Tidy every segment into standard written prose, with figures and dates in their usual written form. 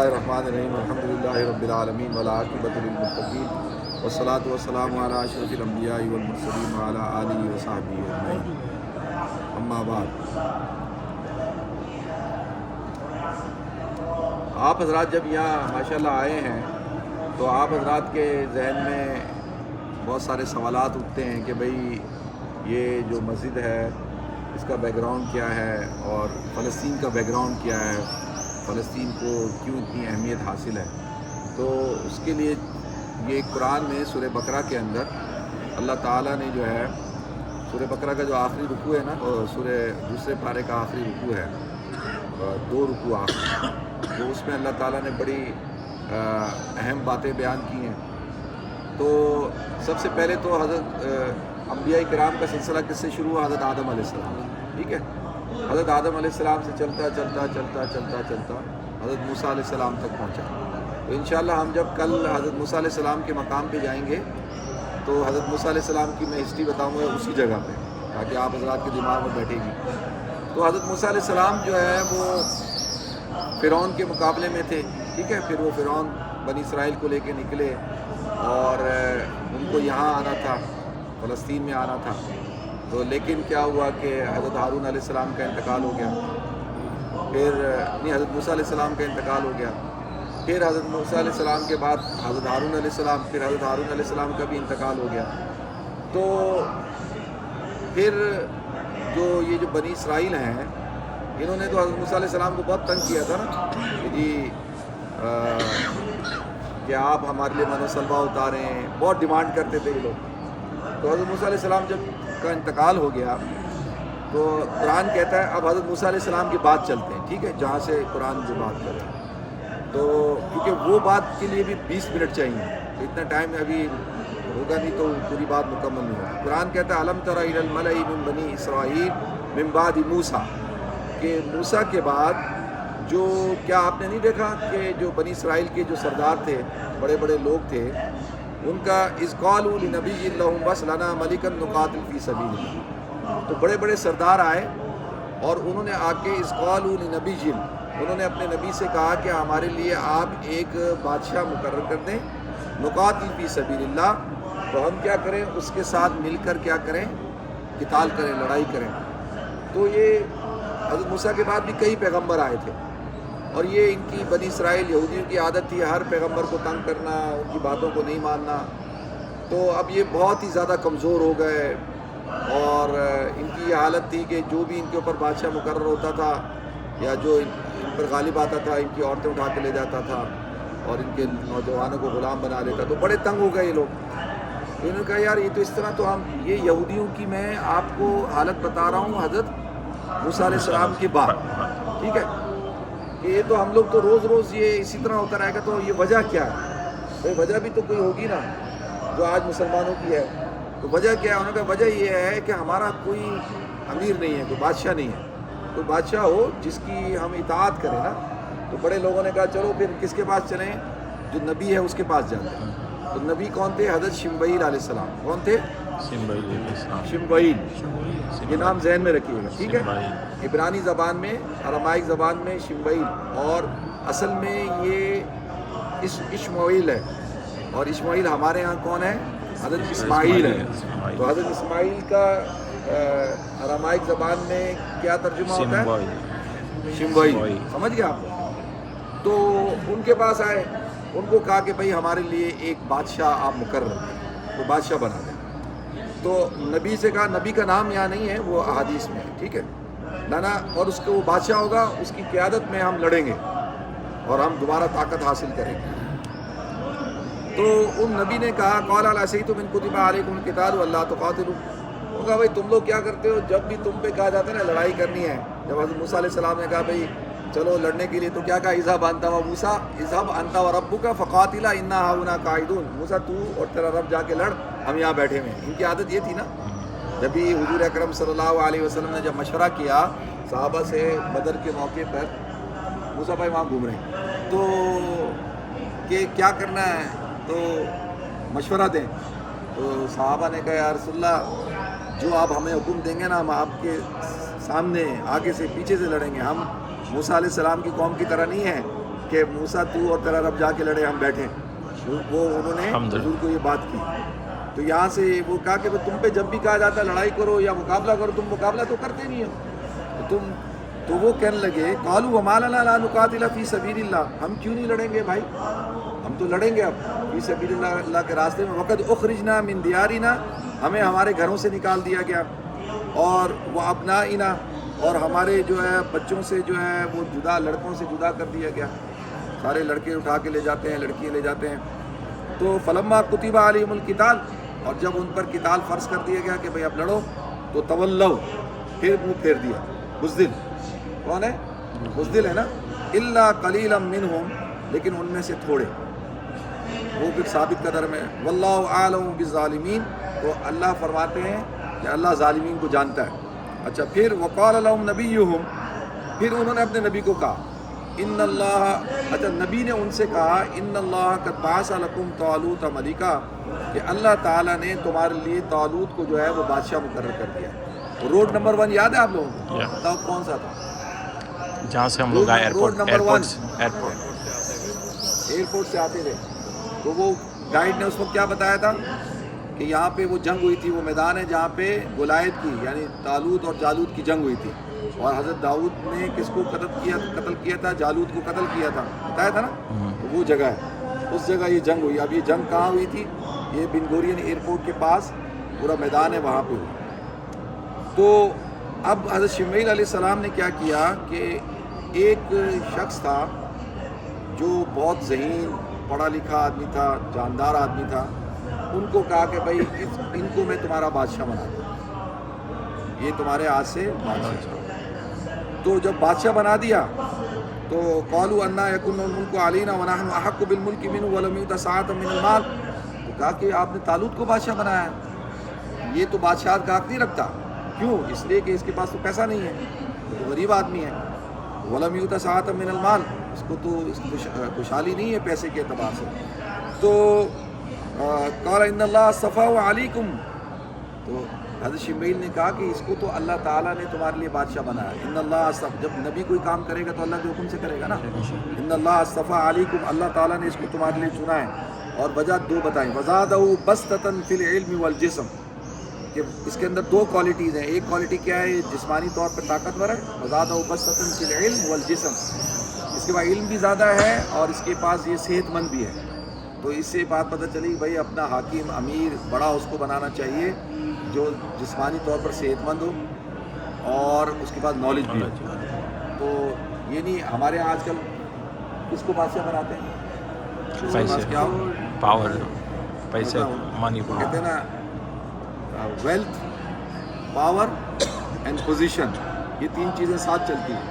الرحمن الرحیم الحمدللہ رب العالمین والعاقبۃ للمتقین والصلاۃ والسلام علی اشرف الانبیاء والمرسلین وعلی آلہ وصحبہ اجمعین، اما بعد۔ آپ حضرات جب یہاں ماشاءاللہ آئے ہیں تو آپ حضرات کے ذہن میں بہت سارے سوالات اٹھتے ہیں کہ بھئی یہ جو مسجد ہے اس کا بیک گراؤنڈ کیا ہے اور فلسطین کا بیک گراؤنڈ کیا ہے، فلسطین کو کیوں اتنی اہمیت حاصل ہے۔ تو اس کے لیے یہ قرآن میں سورہ بقرہ کے اندر اللہ تعالیٰ نے جو ہے سورہ بقرہ کا جو آخری رکوع ہے نا، سورہ دوسرے پارے کا آخری رکوع ہے، 2 رکوع آخری، تو اس میں اللہ تعالیٰ نے بڑی اہم باتیں بیان کی ہیں۔ تو سب سے پہلے تو حضرت انبیاء کرام کا سلسلہ کس سے شروع ہوا؟ حضرت آدم علیہ السلام، ٹھیک ہے۔ حضرت آدم علیہ السلام سے چلتا حضرت موسیٰ علیہ السلام تک پہنچا۔ تو انشاءاللہ ہم جب کل حضرت موسیٰ علیہ السلام کے مقام پہ جائیں گے تو حضرت موسیٰ علیہ السلام کی میں ہسٹری بتاؤں گا اسی جگہ پہ، تاکہ آپ حضرات کے دماغ میں بیٹھے گی۔ تو حضرت موسیٰ علیہ السلام جو ہے وہ فرعون کے مقابلے میں تھے، ٹھیک ہے۔ پھر وہ فرعون بنی اسرائیل کو لے کے نکلے اور ان کو یہاں آنا تھا، فلسطین میں آنا تھا۔ تو لیکن کیا ہوا کہ حضرت ہارون علیہ السلام کا انتقال ہو گیا، پھر حضرت موسیٰ علیہ السلام کا انتقال ہو گیا، پھر حضرت موسیٰ علیہ السلام کے بعد حضرت ہارون علیہ السلام، پھر حضرت ہارون علیہ السلام کا بھی انتقال ہو گیا۔ تو پھر یہ جو بنی اسرائیل ہیں انہوں نے تو حضرت موسیٰ علیہ السلام کو بہت تنگ کیا تھا نا کہ جی کہ آپ ہمارے لیے من و سلوہ اتاریں، بہت ڈیمانڈ کرتے تھے یہ لوگ۔ تو حضرت موسیٰ علیہ السلام جب کا انتقال ہو گیا تو قرآن کہتا ہے اب حضرت موسیٰ علیہ السلام کی بات چلتے ہیں، ٹھیک ہے، جہاں سے قرآن جو بات کرے، تو کیونکہ وہ بات کے لیے بھی 20 منٹ چاہیے، تو اتنا ٹائم ابھی ہوگا نہیں تو پوری بات مکمل نہیں ہوگی۔ قرآن کہتا ہے الم تر الی الملأ من بنی اسرائیل من بعد موسیٰ، کہ موسیٰ کے بعد جو کیا آپ نے نہیں دیکھا کہ جو بنی اسرائیل کے جو سردار تھے، بڑے بڑے لوگ تھے، ان کا اذ قالوا لنبی لہم ابعث لنا ملکا نقاتل فی سبیل اللہ، تو بڑے بڑے سردار آئے اور انہوں نے آ کے اذ قالوا لنبی، انہوں نے اپنے نبی سے کہا کہ ہمارے لیے آپ ایک بادشاہ مقرر کر دیں، نقاتل فی سبیل اللہ، تو ہم کیا کریں، اس کے ساتھ مل کر کیا کریں، قتال کریں، لڑائی کریں۔ تو یہ حضرت موسیٰ کے بعد بھی کئی پیغمبر آئے تھے، اور یہ ان کی بنی اسرائیل یہودیوں کی عادت تھی ہر پیغمبر کو تنگ کرنا، ان کی باتوں کو نہیں ماننا۔ تو اب یہ بہت ہی زیادہ کمزور ہو گئے، اور ان کی یہ حالت تھی کہ جو بھی ان کے اوپر بادشاہ مقرر ہوتا تھا یا جو ان پر غالب آتا تھا، ان کی عورتیں اٹھا کے لے جاتا تھا اور ان کے نوجوانوں کو غلام بنا لیتا، تو بڑے تنگ ہو گئے یہ لوگ۔ تو انہوں نے کہا یار یہ تو اس طرح تو ہم، یہ یہودیوں کی میں آپ کو حالت بتا رہا ہوں حضرت موسیٰ علیہ السلام کی بات، ٹھیک ہے، کہ یہ تو ہم لوگ تو روز روز یہ اسی طرح ہوتا رہے گا، تو یہ وجہ کیا ہے؟ بھائی وجہ بھی تو کوئی ہوگی نا جو آج مسلمانوں کی ہے۔ تو وجہ کیا ہے؟ انہوں نے کہا وجہ یہ ہے کہ ہمارا کوئی امیر نہیں ہے، کوئی بادشاہ نہیں ہے، کوئی بادشاہ ہو جس کی ہم اطاعت کریں نا۔ تو بڑے لوگوں نے کہا چلو پھر کس کے پاس چلیں؟ جو نبی ہے اس کے پاس جاتے ہیں۔ تو نبی کون تھے؟ حضرت شموئیل علیہ السلام۔ کون تھے؟ شموئیل، یہ نام ذہن میں رکھیے گا، ٹھیک ہے۔ عبرانی زبان میں، ارامائک زبان میں شموئیل، اور اصل میں یہ اشمعیل ہے، اور اشمعیل ہمارے ہاں کون ہے؟ حضرت اسماعیل ہے۔ تو حضرت اسماعیل کا ارامائک زبان میں کیا ترجمہ ہوتا ہے؟ شموئیل، سمجھ گئے آپ؟ تو ان کے پاس آئے، ان کو کہا کہ بھئی ہمارے لیے ایک بادشاہ آپ مقرر کریں، تو بادشاہ بنا دیں۔ تو نبی سے کہا، نبی کا نام یہاں نہیں ہے، وہ احادیث میں ہے، ٹھیک ہے لانا، اور اس کو وہ بادشاہ ہوگا، اس کی قیادت میں ہم لڑیں گے اور ہم دوبارہ طاقت حاصل کریں گے۔ تو ان نبی نے کہا قال هل عصیتم ان کتب علیکم القتال الا تقاتلوا، انہوں نے کہا بھائی تم لوگ کیا کرتے ہو جب بھی تم پہ کہا جاتا ہے نا لڑائی کرنی ہے؟ جب حضرت موسیٰ علیہ السلام نے کہا بھئی چلو لڑنے کے لیے، تو کیا کہا؟ اذهب انت وموسیٰ، اذهب انت وربک فقاتلا انا هاہنا قاعدون، موسیٰ تو اور تیرا رب جا کے لڑ، ہم یہاں بیٹھے ہوئے ہیں۔ ان کی عادت یہ تھی نا، جب بھی حضور اکرم صلی اللہ علیہ وسلم نے جب مشورہ کیا صحابہ سے بدر کے موقع پر، موسیٰ بھائی وہاں گھوم رہے ہیں، تو کہ کیا کرنا ہے، تو مشورہ دیں۔ تو صحابہ نے کہا یا رسول اللہ جو آپ ہمیں حکم دیں گے نا ہم آپ کے سامنے آگے سے پیچھے سے لڑیں گے، ہم موسیٰ علیہ السلام کی قوم کی طرح نہیں ہیں کہ موسیٰ تو اور تیرا رب جا کے لڑے، ہم بیٹھے. وہ انہوں نے حضور کو یہ بات کی. تو یہاں سے وہ کہا کہ تم پہ جب بھی کہا جاتا ہے لڑائی کرو یا مقابلہ کرو، تم مقابلہ تو کرتے نہیں ہو. تو وہ کہنے لگے قالوا وما لنا لا نقاتل فی سبیل اللہ، ہم کیوں نہیں لڑیں گے بھائی، ہم تو لڑیں گے اب فی سبیل اللہ کے راستے میں. وقد اخرجنا من دیارنا، ہمیں ہمارے گھروں سے نکال دیا گیا، اور وہ ابنائنا، اور ہمارے جو ہے بچوں سے جو ہے وہ جدا، لڑکوں سے جدا کر دیا گیا. سارے لڑکے اٹھا کے لے جاتے ہیں، لڑکیاں لے جاتے ہیں. تو فلما کتب علیہم القتال، اور جب ان پر قتال فرض کر دیا گیا کہ بھئی اب لڑو، تو تولوا، پھر منہ پھیر دیا. بزدل کون ہے؟ بزدل ہے نا. الا قلیلا منہم، لیکن ان میں سے تھوڑے، وہ پھر ثابت قدر میں. واللہ اعلم بالظالمین، تو اللہ فرماتے ہیں کہ اللہ ظالمین کو جانتا ہے. اچھا پھر وقال لهم نبیہم، پھر انہوں نے اپنے نبی کو کہا ان اللہ، اچھا نبی نے ان سے کہا ان اللہ قد بعث لکم طالوت ملکا، کہ اللہ تعالیٰ نے تمہارے لیے طالوت کو جو ہے وہ بادشاہ مقرر کر دیا. روڈ نمبر 1 یاد ہے آپ لوگوں کو؟ بتاؤ کون سا تھا جہاں سے ہم لوگ آئے؟ روڈ نمبر 1 ایئرپورٹ ایئرپورٹ سے آتے تھے. تو وہ گائیڈ نے اس وقت کیا بتایا تھا کہ یہاں پہ وہ جنگ ہوئی تھی، وہ میدان ہے جہاں پہ گولایت کی یعنی طالوت اور جالوت کی جنگ ہوئی تھی. اور حضرت داؤد نے کس کو قتل کیا تھا؟ جالوت کو قتل کیا تھا، بتایا تھا نا. تو وہ جگہ ہے، اس جگہ یہ جنگ ہوئی. اب یہ جنگ کہاں ہوئی تھی؟ یہ بن گورین ایئرپورٹ کے پاس پورا میدان ہے، وہاں پہ ہوئی. تو اب حضرت شمیل علیہ السلام نے کیا کیا کہ ایک شخص تھا جو بہت ذہین پڑھا لکھا آدمی تھا، جاندار آدمی تھا. ان کو کہا کہ بھائی ان کو میں تمہارا بادشاہ بناتا ہوں، یہ تمہارے ہاتھ سے بادشاہ. تو جب بادشاہ بنا دیا تو قالوا انا یکون الملک علینا ونحن احق بالملک منه ولم یؤت سعۃ من المال، تو کہا کہ آپ نے طالوت کو بادشاہ بنایا ہے، یہ تو بادشاہت کا حق نہیں رکھتا. کیوں؟ اس لیے کہ اس کے پاس تو پیسہ نہیں ہے، وہ تو غریب آدمی ہے. ولم یؤت سعۃ من المال، اس کو تو خوشحالی نہیں ہے پیسے کے اعتبار سے. تو قال ان اللہ اصطفاہ علیکم، تو حضرت شمیل نے کہا کہ اس کو تو اللہ تعالیٰ نے تمہارے لیے بادشاہ بنایا. ان اللہ جب نبی کوئی کام کرے گا تو اللہ کے حکم سے کرے گا نا. ان اللہ اصطفیٰ علیکم، اللہ تعالیٰ نے اس کو تمہارے لیے چنا ہے. اور وجہ 2 بتائیں. وزادہ بسطۃ فی العلم والجسم، کہ اس کے اندر 2 کوالٹیز ہیں. ایک کوالٹی کیا ہے؟ جسمانی طور پر طاقتور ہے. وزادہ بسطۃ فی العلم والجسم، اس کے بعد علم بھی زیادہ ہے اور اس کے پاس یہ صحت مند بھی ہے. تو اس سے بات پتہ چلی بھائی اپنا حاکم امیر بڑا اس کو بنانا چاہیے جو جسمانی طور پر صحت مند ہو اور اس کے بعد نالج بھی ہو. تو یہ نہیں ہمارے یہاں آج کل کس کو بادشاہ بناتے ہیں؟ پیسے، کیا ہو؟ پاور، پیسے، منی. کہتے ہیں نا ویلتھ، پاور اینڈ پوزیشن، یہ 3 چیزیں ساتھ چلتی ہیں.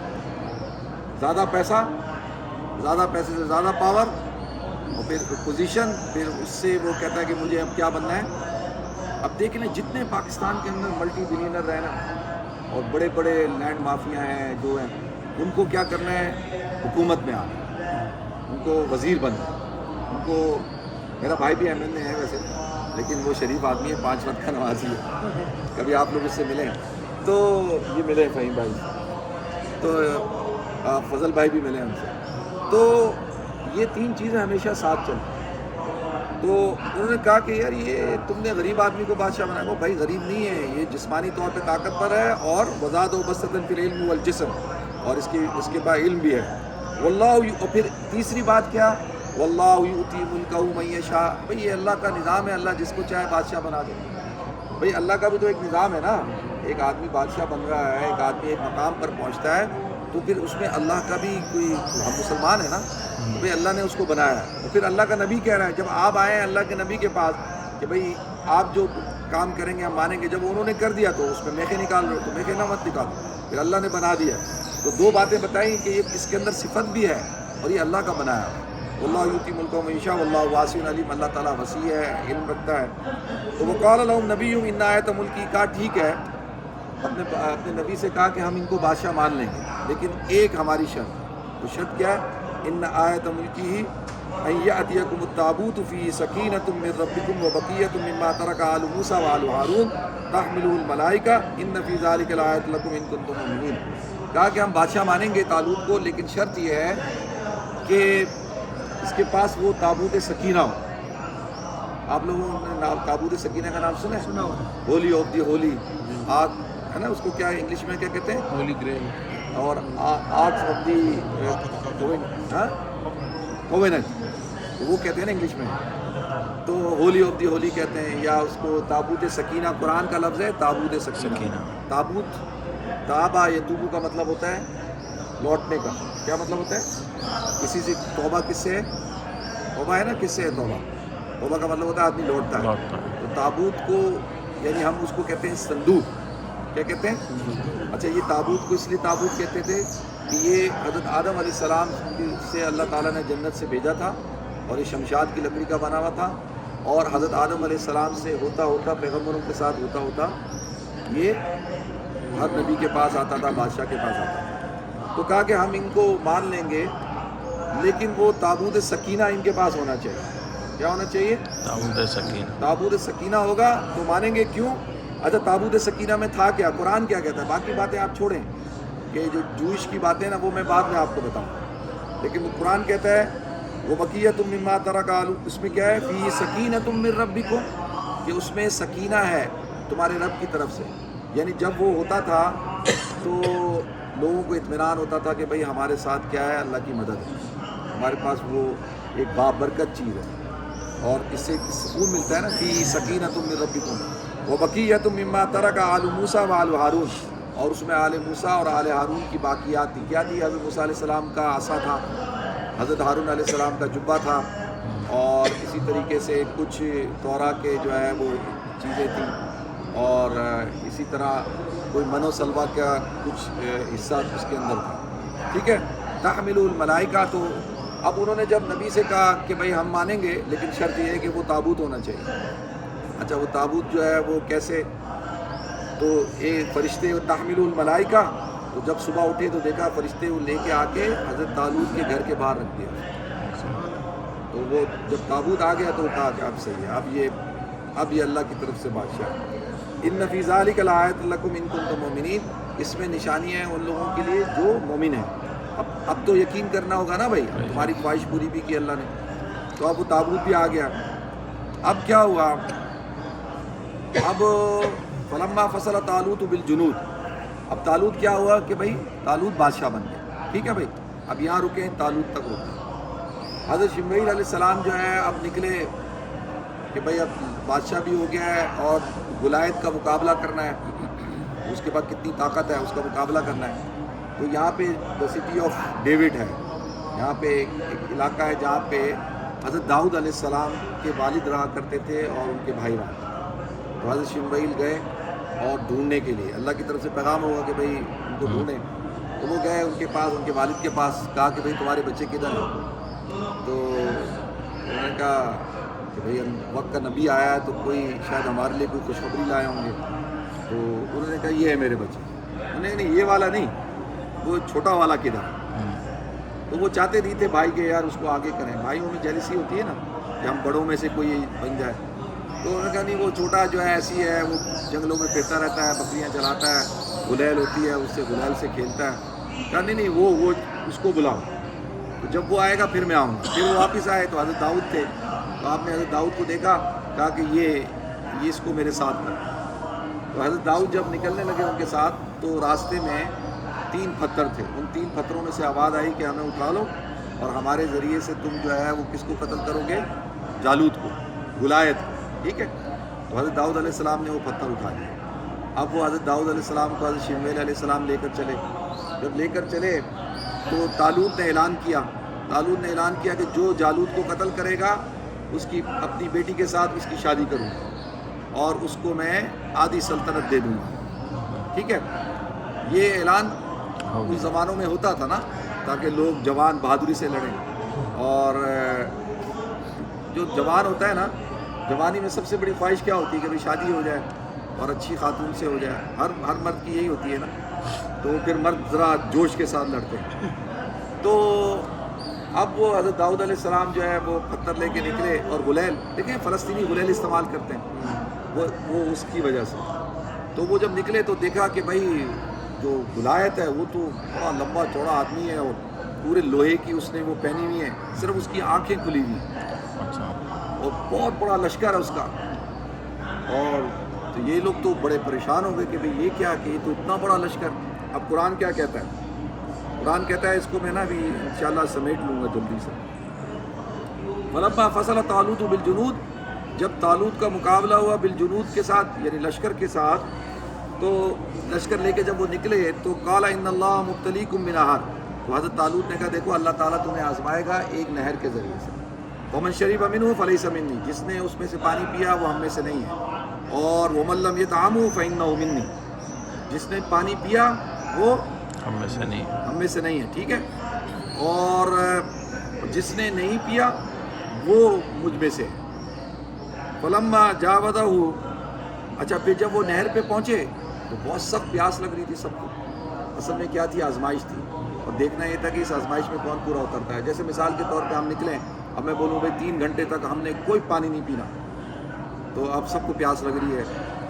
زیادہ پیسہ، زیادہ پیسے سے زیادہ پاور، اور پھر پوزیشن، پھر اس سے وہ کہتا ہے کہ مجھے اب کیا بننا ہے. اب دیکھ لیں جتنے پاکستان کے اندر ملٹی بلینئر ہیں نا اور بڑے بڑے لینڈ مافیا ہیں جو ہیں، ان کو کیا کرنا ہے؟ حکومت میں آنا، ان کو وزیر بننا. ان کو میرا بھائی بھی ایم ایل اے ہے ویسے، لیکن وہ شریف آدمی ہے، 5 وقت کا نمازی ہے. کبھی آپ لوگ اس سے ملیں تو یہ ملے فہیم بھائی، تو فضل بھائی بھی ملے ہم سے. تو یہ 3 چیزیں ہمیشہ ساتھ چلتی. تو انہوں نے کہا کہ یار یہ تم نے غریب آدمی کو بادشاہ بنایا. وہ بھائی غریب نہیں ہے، یہ جسمانی طور پہ طاقتور ہے اور وزاد و بسطن فی العلم والجسم، اور اس کے بعد علم بھی ہے. واللہ، اور پھر تیسری بات کیا؟ واللہ یؤتی ملکہ من یشاء، بھئی یہ اللہ کا نظام ہے، اللہ جس کو چاہے بادشاہ بنا دے. بھئی اللہ کا بھی تو ایک نظام ہے نا. ایک آدمی بادشاہ بن رہا ہے، ایک آدمی ایک مقام پر پہنچتا ہے، تو پھر اس میں اللہ کا بھی کوئی، ہم مسلمان ہیں نا، بھئی اللہ نے اس کو بنایا. اور پھر اللہ کا نبی کہہ رہا ہے، جب آپ آئے ہیں اللہ کے نبی کے پاس کہ بھئی آپ جو کام کریں گے ہم مانیں گے، جب انہوں نے کر دیا تو اس میں میخے نکال رہے ہو تو میخے نہ مت نکالو. پھر اللہ نے بنا دیا. تو 2 باتیں بتائیں کہ یہ اس کے اندر صفت بھی ہے اور یہ اللہ کا بنایا ہے. واللہ یؤتی ملکہ من یشاء واللہ واسع علیم، اللہ تعالیٰ وسیع ہے، علم رکھتا ہے. تو وقال لهم نبیہم ان آیۃ ملکی، کہا ٹھیک ہے، اپنے نبی سے کہا کہ ہم ان کو بادشاہ مان لیں گے، لیکن ایک ہماری شرط. وہ شرط کیا ہے؟ ان آیۃ ملکی ان یأتیکم التابوت فیہ سکینۃ من ربکم وبقیۃ مما ترک آل موسیٰ وآل ہارون تحملہ الملائکہ ان فی ذلک لآیۃ لکم ان کنتم مؤمنین. کہا کہ ہم بادشاہ مانیں گے طالوت کو، لیکن شرط یہ ہے کہ اس کے پاس وہ تابوت سکینہ ہو. آپ لوگوں نے تابوت سکینہ کا نام سنا ہے؟ Holy of the holy ark ہے نا، اس کو کیا انگلش میں کیا کہتے ہیں؟ ہولی گریل. اور آرکس آف دی کووننٹ وہ کہتے ہیں نا انگلش میں. تو ہولی آف دی ہولی کہتے ہیں، یا اس کو تابوت سکینہ. قرآن کا لفظ ہے تابوت سکینہ. تابوت تابا یتوبو کا مطلب ہوتا ہے لوٹنے کا. کیا مطلب ہوتا ہے؟ کسی سے توبہ کس سے ہے؟ توبہ ہے نا، کس سے ہے توبہ؟ توبہ کا مطلب ہوتا ہے آدمی لوٹتا ہے. تو تابوت کو یعنی ہم اس کو کہتے ہیں صندوق. کیا کہتے ہیں؟ اچھا، یہ تابوت کو اس لیے تابوت کہتے تھے کہ یہ حضرت آدم علیہ السلام سے اللہ تعالیٰ نے جنت سے بھیجا تھا، اور یہ شمشاد کی لکڑی کا بنا ہوا تھا. اور حضرت آدم علیہ السلام سے ہوتا ہوتا پیغمبروں کے ساتھ ہوتا ہوتا یہ ہر نبی کے پاس آتا تھا، بادشاہ کے پاس آتا تھا. تو کہا کہ ہم ان کو مان لیں گے، لیکن وہ تابوت سکینہ ان کے پاس ہونا چاہیے. کیا ہونا چاہیے؟ تابوت سکینہ. تابوت سکینہ ہوگا تو مانیں گے. کیوں؟ اچھا، تابوت سکینہ میں تھا کیا؟ قرآن کیا کہتا ہے؟ باقی باتیں آپ چھوڑیں، کہ جو جوئش کی باتیں نا وہ میں بعد میں آپ کو بتاؤں. لیکن وہ قرآن کہتا ہے وہ بقیۃ مما ترک آل، اس میں کیا ہے؟ فی سکینۃ من ربکم، کہ اس میں سکینہ ہے تمہارے رب کی طرف سے. یعنی جب وہ ہوتا تھا تو لوگوں کو اطمینان ہوتا تھا کہ بھئی ہمارے ساتھ کیا ہے؟ اللہ کی مدد ہے، ہمارے پاس وہ ایک بابرکت چیز ہے، اور اس سے سکون ملتا ہے نا. فی سکینۃ من ربکم وبقیۃ مما ترک آل موسیٰ وآل ہارون، اور اس میں آل موسیٰ اور آل ہارون کی باقیات تھی. کیا تھی؟ حضرت موسیٰ علیہ السلام کا عصا تھا، حضرت ہارون علیہ السلام کا جبہ تھا، اور اسی طریقے سے کچھ توراہ کے جو ہے وہ چیزیں تھیں، اور اسی طرح کوئی من و سلوہ کا کچھ حصہ اس کے اندر تھا. ٹھیک ہے. تحمل الملائکہ. تو اب انہوں نے جب نبی سے کہا کہ بھئی ہم مانیں گے، لیکن شرط یہ ہے کہ وہ تابوت ہونا چاہیے. اچھا، وہ تابوت جو ہے وہ کیسے؟ تو یہ فرشتے تحمل الملائکہ. تو جب صبح اٹھے تو دیکھا فرشتے وہ لے کے آ کے حضرت طالوت کے گھر کے باہر رکھ دیا. تو وہ جب تابوت آ گیا تو وہ کہا کہ اب صحیح ہے، اب یہ اللہ کی طرف سے بادشاہ ہے. ان فی ذلک لآیۃ لکم ان کنتم مؤمنین. اس میں نشانی ہے ان لوگوں کے لیے جو مومن ہیں. اب تو یقین کرنا ہوگا نا بھائی، تمہاری خواہش پوری بھی کی اللہ نے. تو اب وہ تابوت بھی آ گیا. اب کیا ہوا؟ اب فلما فصل طالوت بالجنود. اب طالوت کیا ہوا کہ بھائی طالوت بادشاہ بن گیا. ٹھیک ہے بھائی، اب یہاں رکیں، طالوت تک رکیں. حضرت شمعیل علیہ السلام جو ہے اب نکلے کہ بھائی اب بادشاہ بھی ہو گیا ہے، اور گلائد کا مقابلہ کرنا ہے، اس کے بعد کتنی طاقت ہے اس کا مقابلہ کرنا ہے. تو یہاں پہ دا سٹی آف ڈیوڈ ہے، یہاں پہ ایک علاقہ ہے جہاں پہ حضرت داؤد علیہ السلام کے والد رہا کرتے تھے اور ان کے بھائی رہا. تو حضرت شمعیل گئے اور ڈھونڈنے کے لیے، اللہ کی طرف سے پیغام ہوگا کہ بھئی ان کو ڈھونڈیں. تو وہ گئے ان کے پاس، ان کے والد کے پاس، کہا کہ بھئی تمہارے بچے کدھر ہیں؟ تو انہوں نے کہا کہ بھئی وقت کا نبی آیا ہے تو کوئی شاید ہمارے لیے کوئی خوشخبری لائے ہوں گے. تو انہوں نے کہا یہ ہے میرے بچے. نہیں یہ والا نہیں، وہ چھوٹا والا کدھر. تو وہ چاہتے نہیں تھے بھائی کے یار اس کو آگے کریں. بھائیوں میں جیلسی ہوتی ہے نا کہ ہم بڑوں میں سے کوئی بن جائے. تو انہوں نے کہا نہیں وہ چھوٹا جو ہے ایسی ہے، وہ جنگلوں میں پھرتا رہتا ہے، بکریاں چلاتا ہے، گلیل ہوتی ہے اس سے، گلیل سے کھیلتا ہے. کہا نہیں وہ اس کو بلاؤ. تو جب وہ آئے گا پھر میں آؤں گا. پھر وہ واپس آئے تو حضرت داؤد تھے. تو آپ نے حضرت داؤد کو دیکھا، کہا کہ یہ اس کو میرے ساتھ کر. تو حضرت داؤد جب نکلنے لگے ان کے ساتھ تو راستے میں 3 پتھر تھے. ان 3 پتھروں میں سے آواز آئی کہ ہمیں اٹھا لو اور ہمارے ذریعے سے تم جو ہے وہ کس کو قتل کرو گے؟ جالوت کو، گلائد کو. ٹھیک ہے. تو حضرت داؤد علیہ السلام نے وہ پتھر اٹھا لیے. اب وہ حضرت داؤد علیہ السلام کو حضرت شمعیل علیہ السلام لے کر چلے. جب لے کر چلے تو طالوت نے اعلان کیا کہ جو جالوت کو قتل کرے گا اس کی اپنی بیٹی کے ساتھ اس کی شادی کروں اور اس کو میں آدھی سلطنت دے دوں گا. ٹھیک ہے. یہ اعلان اس زمانوں میں ہوتا تھا نا تاکہ لوگ جوان بہادری سے لڑیں. اور جو جوان ہوتا ہے نا، جوانی میں سب سے بڑی خواہش کیا ہوتی ہے کہ بھئی شادی ہو جائے اور اچھی خاتون سے ہو جائے. ہر مرد کی یہی ہوتی ہے نا. تو پھر مرد ذرا جوش کے ساتھ لڑتے ہیں. تو اب وہ حضرت داؤد علیہ السلام جو ہے وہ پتھر لے کے نکلے اور گلیل، دیکھیں فلسطینی گلیل استعمال کرتے ہیں وہ اس کی وجہ سے. تو وہ جب نکلے تو دیکھا کہ بھائی جو گلایت ہے وہ تو بڑا لمبا چوڑا آدمی ہے اور پورے لوہے کی اس نے وہ پہنی ہوئی ہیں، صرف اس کی آنکھیں کھلی ہوئی ہیں، اچھا اور بہت بڑا لشکر ہے اس کا. اور تو یہ لوگ تو بڑے پریشان ہو گئے کہ بھئی یہ کیا، کہ یہ تو اتنا بڑا لشکر. اب قرآن کیا کہتا ہے؟ قرآن کہتا ہے، اس کو میں نا ابھی انشاءاللہ سمیٹ لوں گا جلدی سے. فلما فصل طالوت بالجنود، جب طالوت کا مقابلہ ہوا بالجنود کے ساتھ یعنی لشکر کے ساتھ، تو لشکر لے کے جب وہ نکلے تو قال ان اللہ مبتلیکم بنہر، تو حضرت طالوت نے کہا دیکھو اللہ تعالیٰ تمہیں آزمائے گا ایک نہر کے ذریعے سے. ومن شرب منہ فلیس منی، جس نے اس میں سے پانی پیا وہ ہم میں سے نہیں ہے. اور ومن لم یطعمہ فانہ منی، جس نے پانی پیا وہ ہم میں سے نہیں. ہم میں سے نہیں ہے. ٹھیک ہے. اور جس نے نہیں پیا وہ مجھ میں سے. فلما جاوزہ، اچھا پھر جب وہ نہر پہ پہنچے تو بہت سخت پیاس لگ رہی تھی سب کو. اصل میں کیا تھی؟ آزمائش تھی. اور دیکھنا یہ تھا کہ اس آزمائش میں کون پورا اترتا ہے. جیسے مثال کے طور پہ ہم نکلیں، اب میں بولوں بھائی 3 گھنٹے تک ہم نے کوئی پانی نہیں پینا، تو اب سب کو پیاس لگ رہی ہے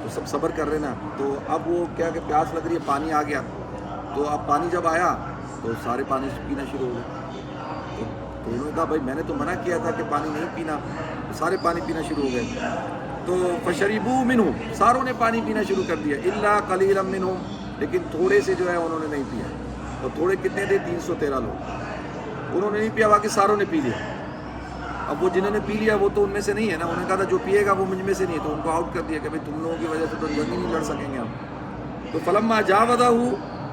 تو سب صبر کر رہے نا. تو اب وہ کیا کہ پیاس لگ رہی ہے، پانی آ گیا، تو اب پانی جب آیا تو سارے پانی پینا شروع ہو گئے. تو انہوں نے کہا بھائی میں نے تو منع کیا تھا کہ پانی نہیں پینا، تو سارے پانی پینا شروع ہو گئے. تو فشربوا منہ، ساروں نے پانی پینا شروع کر دیا. الا قلیلا منہم، لیکن تھوڑے سے جو ہے انہوں نے نہیں پیا. اور تھوڑے کتنے تھے؟ 313 لوگ. انہوں نے نہیں پیا، باقی ساروں نے پی لیا. اب وہ جنہوں نے پی لیا وہ تو ان میں سے نہیں ہے نا. انہوں نے کہا تھا جو پیے گا وہ مجھ میں سے نہیں ہے، تو ان کو آؤٹ کر دیا کہ بھائی تم لوگوں کی وجہ سے تو جنگ ہی نہیں لڑ سکیں گے ہم. تو فلما جاوزہ،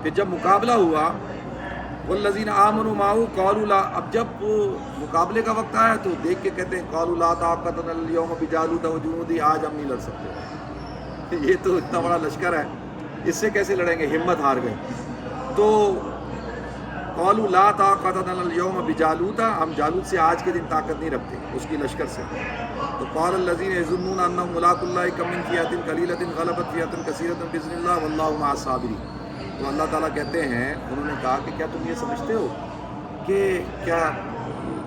پھر جب مقابلہ ہوا، والذین آمنوا معہ قالوا لا، اب جب وہ مقابلے کا وقت آیا تو دیکھ کے کہتے ہیں قالوا لا طاقت لنا اليوم بجالوت وجنودہ، آج ہم نہیں لڑ سکتے، یہ تو اتنا بڑا لشکر ہے، اس سے کیسے لڑیں گے، ہمت ہار گئے. تو قالوا لا طاقت لنا اليوم بجالوت، ہم جالوت سے آج کے دن طاقت نہیں رکھتے، اس کی لشکر سے. تو قال الذین یظنون انہم ملاقو اللہ کم من فئۃ قلیلۃ غلبت فئۃ کثیرۃ باذن اللہ واللہ مع الصابرین. تو اللہ تعالیٰ کہتے ہیں، انہوں نے کہا کہ کیا تم یہ سمجھتے ہو کہ کیا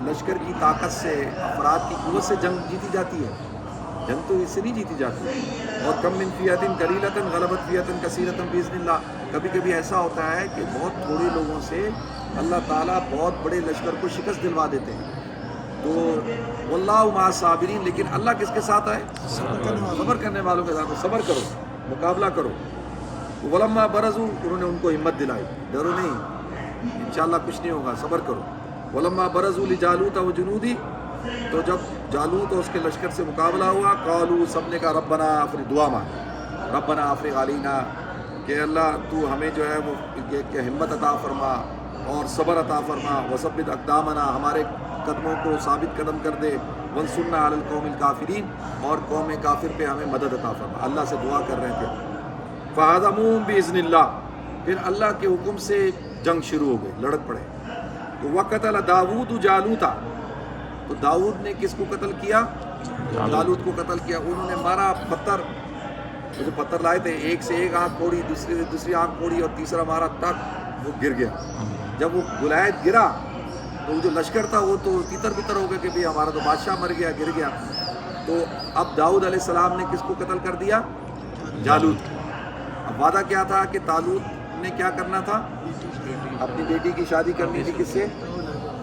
لشکر کی طاقت سے، افراد کی قوت سے جنگ جیتی جاتی ہے؟ جنگ تو اس سے نہیں جیتی جاتی. اور کم من فئۃ قلیلۃ غلبت فئۃ کثیرۃ باذن اللہ، کبھی کبھی ایسا ہوتا ہے کہ بہت تھوڑے لوگوں سے اللہ تعالیٰ بہت بڑے لشکر کو شکست دلوا دیتے ہیں. تو واللہ مع الصابرین، لیکن اللہ کس کے ساتھ ہے؟ صبر کرنے والوں کے ساتھ. صبر کرو، مقابلہ کرو. ولما برزوا، انہوں نے ان کو ہمت دلائی، ڈرو نہیں، انشاءاللہ کچھ نہیں ہوگا، صبر کرو. ولما برزوا لجالوت وجنودہ، تو جب جالوت اور اس کے لشکر سے مقابلہ ہوا، قالوا، سب نے کہا ربنا افرغ، دعا مانگ، ربنا افرغ علینا، کہ اللہ تو ہمیں جو ہے وہ کہ ہمت عطا فرما اور صبر عطا فرما. وثبت اقدامنا، ہمارے قدموں کو ثابت قدم کر دے. وانصرنا علی القوم الکافرین، اور قوم کافر پہ ہمیں مدد عطا فرما. اللہ سے دعا کر رہے تھے. فہزموہم باذن اللہ، پھر اللہ کے حکم سے جنگ شروع ہو گئی، لڑک پڑے. تو وقتل داؤد جالوتا، تو داؤد نے کس کو قتل کیا؟ جالوت کو قتل کیا. انہوں نے مارا پتھر، وہ جو پتھر لائے تھے، ایک سے ایک آنکھ پھوڑی، دوسری سے دوسری آنکھ پھوڑی، اور تیسرا مارا تک وہ گر گیا. جب وہ گلایت گرا تو وہ جو لشکر تھا وہ تو تیتر بتر ہو گیا کہ بھئی ہمارا تو بادشاہ مر گیا، گر گیا. تو اب داؤد علیہ السلام نے کس کو قتل کر دیا؟ جالوت. اب وعدہ کیا تھا کہ طالوت نے کیا کرنا تھا؟ اپنی بیٹی کی شادی کرنی تھی. کس سے؟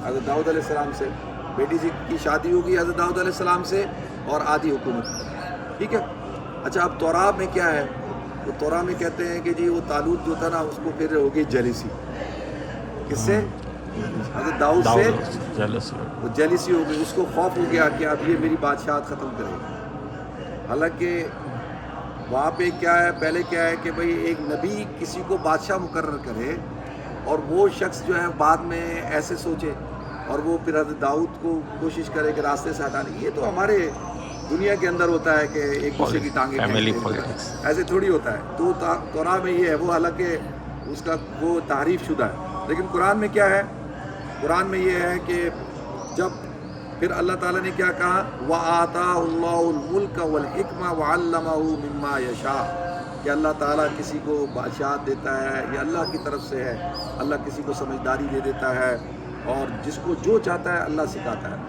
حضرت داؤد علیہ السلام سے. بیٹی کی شادی ہوگی حضرت داؤد علیہ السلام سے، اور آدھی حکومت. ٹھیک ہے. اچھا اب توراہ میں کیا ہے؟ تو توراہ میں کہتے ہیں کہ جی وہ طالوت جو تھا نا، اس کو پھر ہوگی جیلیسی. کس سے؟ حضرت داؤد سے وہ جیلیسی ہو گئی. اس کو خوف ہو گیا کہ اب یہ میری بادشاہت ختم کرے گی. حالانکہ وہاں پہ کیا ہے، پہلے کیا ہے کہ بھئی ایک نبی کسی کو بادشاہ مقرر کرے، اور وہ شخص جو ہے بعد میں ایسے سوچے، اور وہ پھر حضرت داؤد کو کوشش کرے کہ راستے سے ہٹانے. یہ تو ہمارے دنیا کے اندر ہوتا ہے کہ ایک دوسرے کی ٹانگیں ایسے تھوڑی ہوتا ہے. تو توراہ میں یہ ہے، وہ حالانکہ اس کا وہ تحریف شدہ ہے. لیکن قرآن میں کیا ہے؟ قرآن میں یہ ہے کہ جب پھر اللہ تعالیٰ نے کیا کہا؟ وَآتَاهُ اللَّهُ الْمُلْكَ وَالْحِكْمَةَ وَعَلَّمَهُ مِمَّا يَشَاءُ، کہ اللہ تعالیٰ کسی کو بادشاہت دیتا ہے، یہ اللہ کی طرف سے ہے. اللہ کسی کو سمجھداری دے دیتا ہے، اور جس کو جو چاہتا ہے اللہ سکھاتا ہے.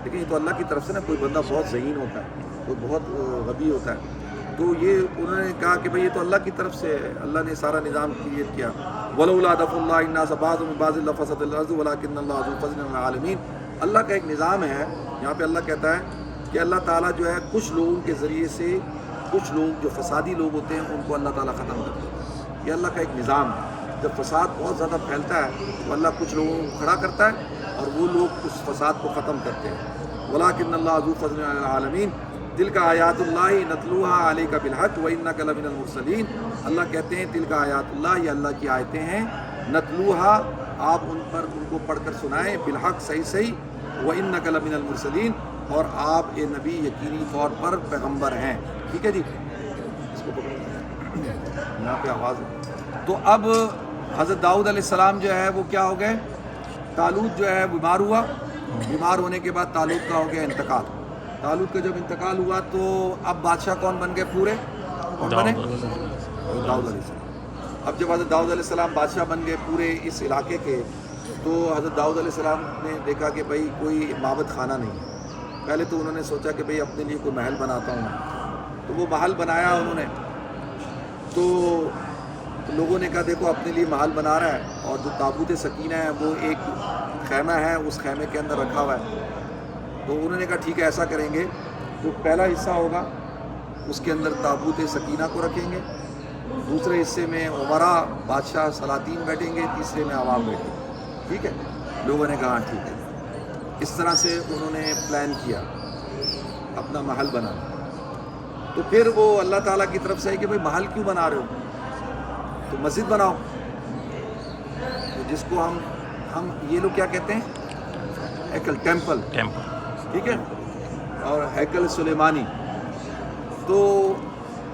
لیکن یہ تو اللہ کی طرف سے نا، کوئی بندہ بہت ذہین ہوتا ہے، کوئی بہت غبی ہوتا ہے. تو یہ انہوں نے کہا کہ بھئی یہ تو اللہ کی طرف سے ہے، اللہ نے سارا نظام کریٹ کیا. وَلَوْلَا دَفْعُ اللَّهِ النَّاسَ بَعْضَهُم بِبَعْضٍ لَفَسَدَتِ الْأَرْضُ وَلَٰكِنَّ اللَّهَ ذُو فَضْلٍ عَلَى الْعَالَمِينَ. اللہ کا ایک نظام ہے. یہاں پہ اللہ کہتا ہے کہ اللہ تعالیٰ جو ہے کچھ لوگوں کے ذریعے سے کچھ لوگ جو فسادی لوگ ہوتے ہیں ان کو اللہ تعالیٰ ختم کر دیتا ہے. یہ اللہ کا ایک نظام ہے. جب فساد بہت زیادہ پھیلتا ہے تو اللہ کچھ لوگوں کو کھڑا کرتا ہے اور وہ لوگ اس فساد کو ختم کرتے ہیں. وَلَٰكِنَّ اللَّهَ ذُو فَضْلٍ عَلَى الْعَالَمِينَ. تِلْكَ آیاتُ اللَّهِ نَتْلُوهَا عَلَيْكَ بِالْحَقِّ وَإِنَّكَ لَمِنَ الْمُرْسَلِينَ. اللہ کہتے ہیں تِلْكَ آیاتُ اللَّهِ، یہ اللہ کی آیتیں ہیں. نَتْلُوهَا، آپ ان کو پڑھ کر سنائیں، بالحق، صحیح. وَإِنَّكَ لَمِنَ الْمُرْسَلِينَ، اور آپ اے نبی یقینی طور پر پیغمبر ہیں. ٹھیک ہے جی، اس کو پکڑو، یہاں پہ آواز ہے. تو اب حضرت داؤد علیہ السلام جو ہے وہ کیا ہو گئے، طالوت جو ہے بیمار ہوا. بیمار ہونے کے بعد طالوت کا ہو گیا انتقال. طالوت کا جب انتقال ہوا تو اب بادشاہ کون بن گئے پورے؟ کون بنے؟ داؤد علیہ السلام. اب جب حضرت داؤد علیہ السلام بادشاہ بن گئے پورے اس علاقے کے، تو حضرت داؤد علیہ السلام نے دیکھا کہ بھئی کوئی معبد خانہ نہیں ہے. پہلے تو انہوں نے سوچا کہ بھئی اپنے لیے کوئی محل بناتا ہوں. تو وہ محل بنایا انہوں نے. تو لوگوں نے کہا دیکھو اپنے لیے محل بنا رہا ہے اور جو تابوت سکینہ ہے وہ ایک خیمہ ہے، اس خیمے کے اندر رکھا ہوا ہے. تو انہوں نے کہا ٹھیک ہے ایسا کریں گے. تو پہلا حصہ ہوگا اس کے اندر تابوت سکینہ کو رکھیں گے، دوسرے حصے میں عمرا بادشاہ سلاطین بیٹھیں گے، تیسرے میں عوام بیٹھیں گے. ٹھیک ہے. لوگوں نے کہا ٹھیک ہے. اس طرح سے انہوں نے پلان کیا اپنا محل بنانا. تو پھر وہ اللہ تعالیٰ کی طرف سے ہے کہ بھئی محل کیوں بنا رہے ہو، تو مسجد بناؤ. تو جس کو ہم یہ لوگ کیا کہتے ہیں، ہیکل، ٹیمپل. ٹھیک ہے. اور ہیکل سلیمانی. تو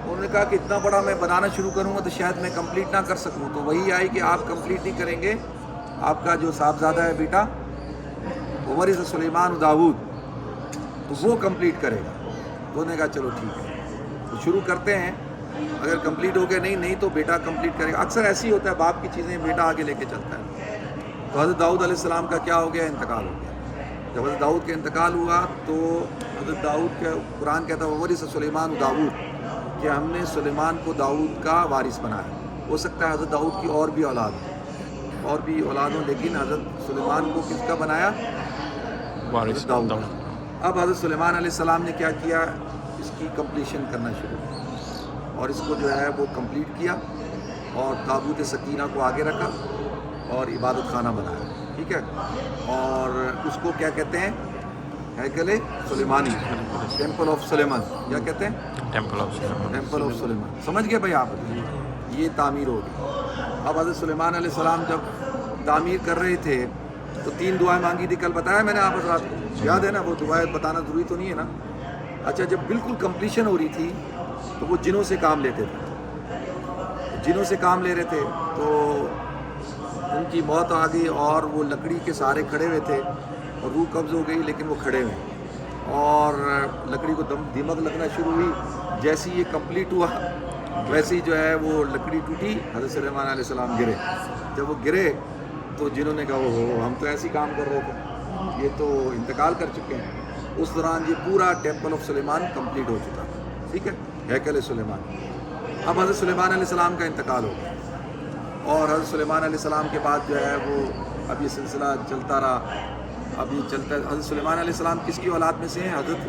انہوں نے کہا کہ اتنا بڑا میں بنانا شروع کروں گا تو شاید میں کمپلیٹ نہ کر سکوں. تو وہی آئی کہ آپ کمپلیٹ نہیں کریں گے، آپ کا جو صاحبزادہ ہے بیٹا وارث سلیمان داؤد، تو وہ کمپلیٹ کرے گا. تو انہوں نے کہا چلو ٹھیک ہے تو شروع کرتے ہیں. اگر کمپلیٹ ہو گیا نہیں تو بیٹا کمپلیٹ کرے گا. اکثر ایسی ہوتا ہے، باپ کی چیزیں بیٹا آگے لے کے چلتا ہے. تو حضرت داؤد علیہ السلام کا کیا ہو گیا، انتقال ہو گیا. جب حضرت داؤد کا انتقال ہوا تو حضرت داؤد کا قرآن کہتا ہے وارث سلیمان داؤد، کہ ہم نے سلیمان کو داؤد کا وارث بنایا. ہو سکتا ہے حضرت داؤد کی اور بھی اولاد ہوں، لیکن حضرت سلیمان کو کس کا بنایا، حضرت داؤد. اب حضرت سلیمان علیہ السلام نے کیا کیا، اس کی کمپلیشن کرنا شروع کیا اور اس کو جو ہے وہ کمپلیٹ کیا اور تابوت سکینہ کو آگے رکھا اور عبادت خانہ بنایا. ٹھیک ہے. اور اس کو کیا کہتے ہیں، ہیکل سلیمانی، ٹیمپل آف سلیمان. کیا کہتے ہیں، ٹیمپل آف سلیمان. سمجھ گئے بھائی آپ، یہ تعمیر ہو گئی. اب حضرت سلیمان علیہ السلام جب تعمیر کر رہے تھے تو 3 دعائیں مانگی تھی. کل بتایا میں نے آپ حضرات کو، یاد ہے نا؟ وہ دعائیں بتانا ضروری تو نہیں ہے نا. اچھا، جب بالکل کمپلیشن ہو رہی تھی تو وہ جنوں سے کام لیتے تھے. جنوں سے کام لے رہے تھے تو ان کی موت آ گئی اور وہ لکڑی کے سہارے کھڑے ہوئے تھے اور روح قبض ہو گئی، لیکن وہ کھڑے ہوئے اور لکڑی کو دمک لگنا شروع ہوئی. جیسے یہ کمپلیٹ ہوا ویسے ہی جو ہے وہ لکڑی ٹوٹی، حضرت سلیمان علیہ السلام گرے. جب وہ گرے تو جنہوں نے کہا وہ ہم تو ایسے ہی کام کر رہے تھے، یہ تو انتقال کر چکے ہیں. اس دوران یہ پورا ٹیمپل آف سلیمان کمپلیٹ ہو چکا. ٹھیک ہے، ہیکل سلیمان. اب حضرت سلیمان علیہ السلام کا انتقال ہو گیا اور حضرت سلیمان علیہ السلام کے بعد جو ہے وہ اب یہ سلسلہ چلتا رہا. اب یہ چلتا ہے. حضرت سلیمان علیہ السلام کس کی اولاد میں سے ہیں، حضرت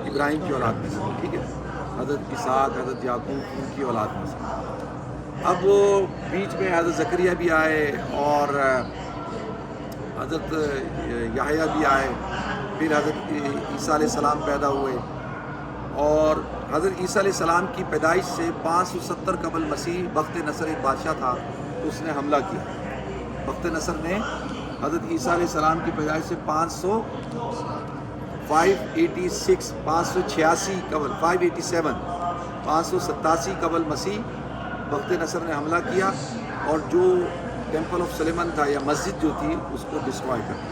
ابراہیم کی اولاد میں سے. ٹھیک ہے. حضرت اسحاق، حضرت یعقوب، ان کی اولاد میں سے. اب وہ بیچ میں حضرت زکریا بھی آئے اور حضرت یحییٰ بھی آئے، پھر حضرت عیسیٰ علیہ السلام پیدا ہوئے. اور حضرت عیسیٰ علیہ السلام کی پیدائش سے 570 قبل مسیح بخت نصر ایک بادشاہ تھا، اس نے حملہ کیا. بخت نصر نے حضرت عیسیٰ علیہ السلام کی پیدائش سے 586 قبل 587 قبل مسیح بخت نصر نے حملہ کیا اور جو ٹیمپل آف سلیمان تھا یا مسجد جو تھی اس کو ڈسٹرائے کر دیا.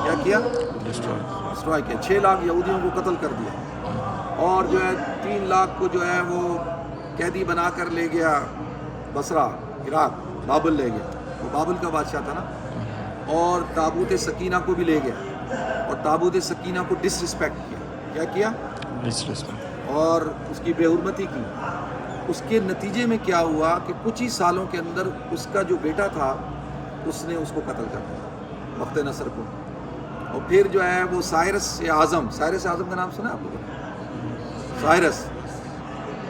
کیا کیا؟ ڈسٹرائے کیا. 6 لاکھ یہودیوں کو قتل کر دیا اور جو ہے 3 لاکھ کو جو ہے وہ قیدی بنا کر لے گیا بصرہ، عراق. بابل لے گیا، وہ بابل کا بادشاہ تھا نا. اور تابوت سکینہ کو بھی لے گیا اور تابوت سکینہ کو ڈس رسپیکٹ کیا. کیا کیا؟ اور اس کی بے حرمتی کی. اس کے نتیجے میں کیا ہوا کہ کچھ ہی سالوں کے اندر اس کا جو بیٹا تھا اس نے اس کو قتل کر دیا، بخت نصر کو. اور پھر جو ہے وہ سائرس اعظم کا نام سنا آپ لوگوں نے؟ سائرس.